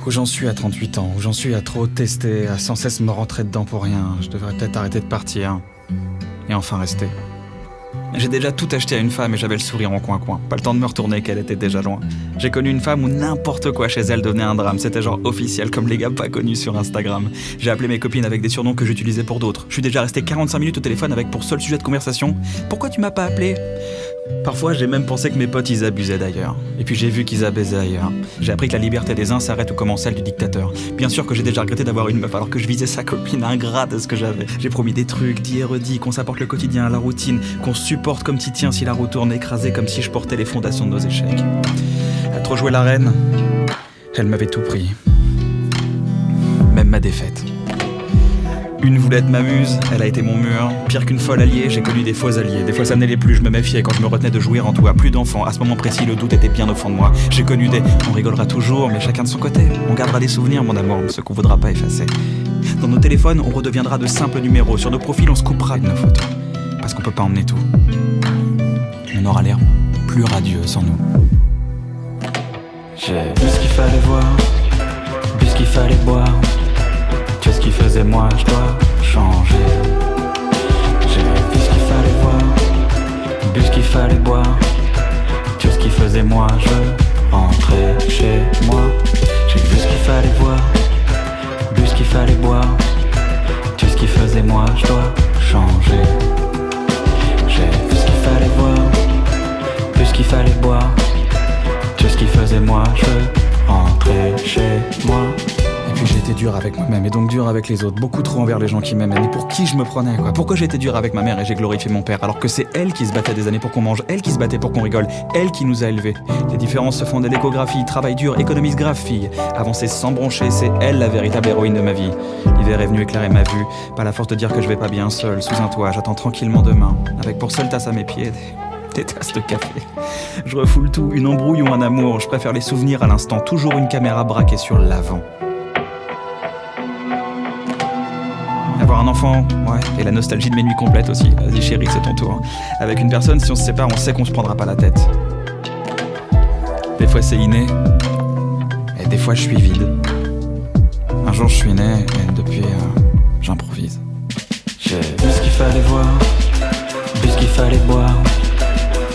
Où j'en suis à 38 ans, où j'en suis à trop tester, à sans cesse me rentrer dedans pour rien. Je devrais peut-être arrêter de partir et enfin rester. J'ai déjà tout acheté à une femme et j'avais le sourire en coin-coin. Pas le temps de me retourner qu'elle était déjà loin. J'ai connu une femme où n'importe quoi chez elle devenait un drame. C'était genre officiel comme les gars pas connus sur Instagram. J'ai appelé mes copines avec des surnoms que j'utilisais pour d'autres. Je suis déjà resté 45 minutes au téléphone avec pour seul sujet de conversation: pourquoi tu m'as pas appelé ? Parfois j'ai même pensé que mes potes ils abusaient d'ailleurs. Et puis j'ai vu qu'ils abaisaient ailleurs. J'ai appris que la liberté des uns s'arrête où commence celle du dictateur. Bien sûr que j'ai déjà regretté d'avoir une meuf alors que je visais sa copine, ingrate de ce que j'avais. J'ai promis des trucs, dit et redit, qu'on s'apporte le quotidien à la routine, qu'on se supporte comme Titien si la roue tourne, écrasé comme si je portais les fondations de nos échecs. À trop jouer la reine, elle m'avait tout pris. Même ma défaite. Une voulette m'amuse, elle a été mon mur. Pire qu'une folle alliée, j'ai connu des faux alliés. Des fois ça n'allait plus, je me méfiais quand je me retenais de jouir en tout. À plus d'enfants, à ce moment précis, le doute était bien au fond de moi. J'ai connu des... On rigolera toujours, mais chacun de son côté. On gardera des souvenirs, mon amour, ce qu'on voudra pas effacer. Dans nos téléphones, on redeviendra de simples numéros. Sur nos profils, on se coupera de nos photos. Parce qu'on peut pas emmener tout. On aura l'air plus radieux sans nous. J'ai vu ce qu'il fallait voir, bu ce qu'il fallait boire. Tu sais ce qu'il faisait moi, je dois changer. J'ai vu ce qu'il fallait voir, bu ce qu'il fallait boire. Tu sais ce qu'il faisait moi, je rentrais chez moi. J'ai vu ce qu'il fallait voir, bu ce qu'il fallait boire. Tu sais ce qu'il faisait moi, je dois changer. J'ai vu ce qu'il fallait voir, bu ce qu'il fallait boire. Tu sais ce qu'il faisait moi, je rentrais chez moi. Et puis j'ai été dur avec moi-même et donc dur avec les autres. Beaucoup trop envers les gens qui m'aimaient. Mais pour qui je me prenais quoi ? Pourquoi j'ai été dur avec ma mère et j'ai glorifié mon père alors que c'est elle qui se battait des années pour qu'on mange, elle qui se battait pour qu'on rigole, elle qui nous a élevés. Les différences se font de l'échographie, travail dur, économise grave fille. Avancer sans broncher, c'est elle la véritable héroïne de ma vie. L'hiver est venu éclairer ma vue. Pas la force de dire que je vais pas bien seul, sous un toit, j'attends tranquillement demain. Avec pour seule tasse à mes pieds des tasses de café. Je refoule tout, une embrouille ou un amour. Je préfère les souvenirs à l'instant. Toujours une caméra braquée sur l'avant. Avoir un enfant, ouais, et la nostalgie de mes nuits complètes aussi. Vas-y chérie, c'est ton tour. Avec une personne, si on se sépare, on sait qu'on se prendra pas la tête. Des fois c'est inné, et des fois je suis vide. Un jour je suis né, et depuis, j'improvise. J'ai vu ce qu'il fallait voir, bu ce qu'il fallait boire.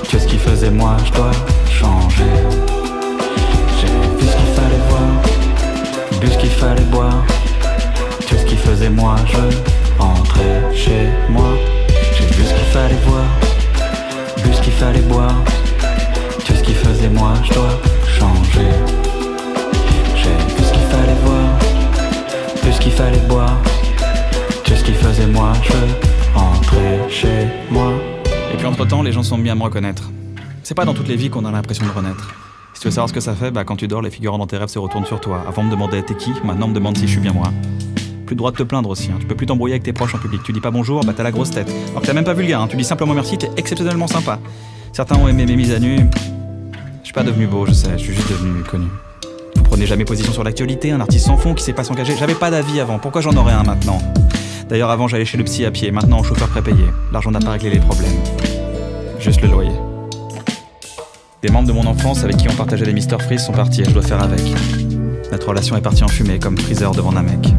Tu sais ce qu'il faisait moi, je dois changer. J'ai vu ce qu'il fallait voir, bu ce qu'il fallait boire. Tu sais ce qu'il faisait moi, je rentrais chez moi. J'ai vu ce qu'il fallait voir, bu ce qu'il fallait boire. Tu sais ce qu'il faisait moi, je dois changer. J'ai vu ce qu'il fallait voir, bu ce qu'il fallait boire. Tu sais ce qu'il faisait moi, je rentrais chez moi. Et puis entre-temps, les gens sont mis à me reconnaître. C'est pas dans toutes les vies qu'on a l'impression de renaître. Si tu veux savoir ce que ça fait, quand tu dors, les figurants dans tes rêves se retournent sur toi. Avant me demander t'es qui, maintenant me demande si je suis bien moi. Plus le droit de te plaindre aussi, Tu peux plus t'embrouiller avec tes proches en public. Tu dis pas bonjour, t'as la grosse tête. Alors que t'es même pas vulgaire, Tu dis simplement merci, t'es exceptionnellement sympa. Certains ont aimé mes mises à nu. Je suis pas devenu beau, je sais, je suis juste devenu connu. Vous prenez jamais position sur l'actualité, un artiste sans fond qui sait pas s'engager. J'avais pas d'avis avant, pourquoi j'en aurais un maintenant ? D'ailleurs avant j'allais chez le psy à pied, maintenant au chauffeur prépayé. L'argent n'a pas réglé les problèmes. Juste le loyer. Des membres de mon enfance avec qui on partageait les Mr Freeze sont partis et je dois faire avec. Notre relation est partie en fumée comme Freezer devant un mec.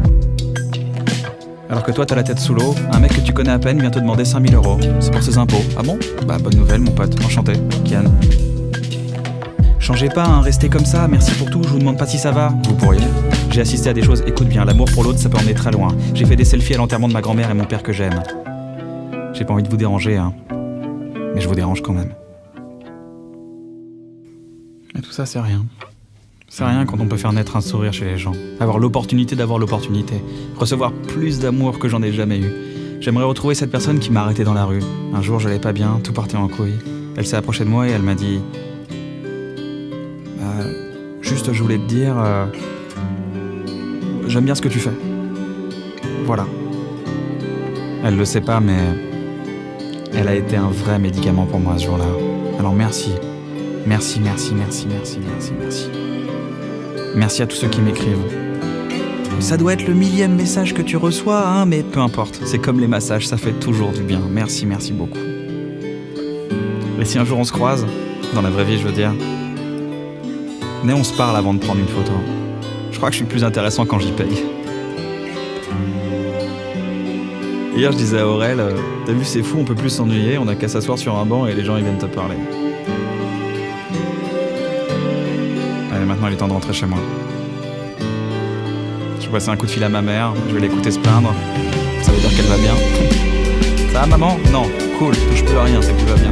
Alors que toi t'as la tête sous l'eau, un mec que tu connais à peine vient te demander 5000 €. C'est pour ses impôts. Ah bon ? Bonne nouvelle mon pote, enchanté, Kian. Changez pas, restez comme ça, merci pour tout, je vous demande pas si ça va. Vous pourriez. J'ai assisté à des choses, écoute bien, l'amour pour l'autre ça peut emmener très loin. J'ai fait des selfies à l'enterrement de ma grand-mère et mon père que j'aime. J'ai pas envie de vous déranger, mais je vous dérange quand même. Et tout ça c'est rien. C'est rien quand on peut faire naître un sourire chez les gens. Avoir l'opportunité d'avoir l'opportunité. Recevoir plus d'amour que j'en ai jamais eu. J'aimerais retrouver cette personne qui m'a arrêté dans la rue. Un jour j'allais pas bien, tout partait en couille. Elle s'est approchée de moi et elle m'a dit... juste je voulais te dire... j'aime bien ce que tu fais. Voilà. Elle le sait pas mais... elle a été un vrai médicament pour moi ce jour-là. Alors merci. Merci. Merci à tous ceux qui m'écrivent. Ça doit être le 1000e message que tu reçois, mais peu importe. C'est comme les massages, ça fait toujours du bien. Merci beaucoup. Et si un jour on se croise, dans la vraie vie je veux dire, venez on se parle avant de prendre une photo. Je crois que je suis plus intéressant quand j'y paye. Hier, je disais à Aurel, t'as vu, c'est fou, on peut plus s'ennuyer, on a qu'à s'asseoir sur un banc et les gens ils viennent te parler. Allez, maintenant il est temps de rentrer chez moi. Je vais passer un coup de fil à ma mère, je vais l'écouter se plaindre. Ça veut dire qu'elle va bien. Ça va maman? Non, cool, touche plus à rien, c'est que tout va bien.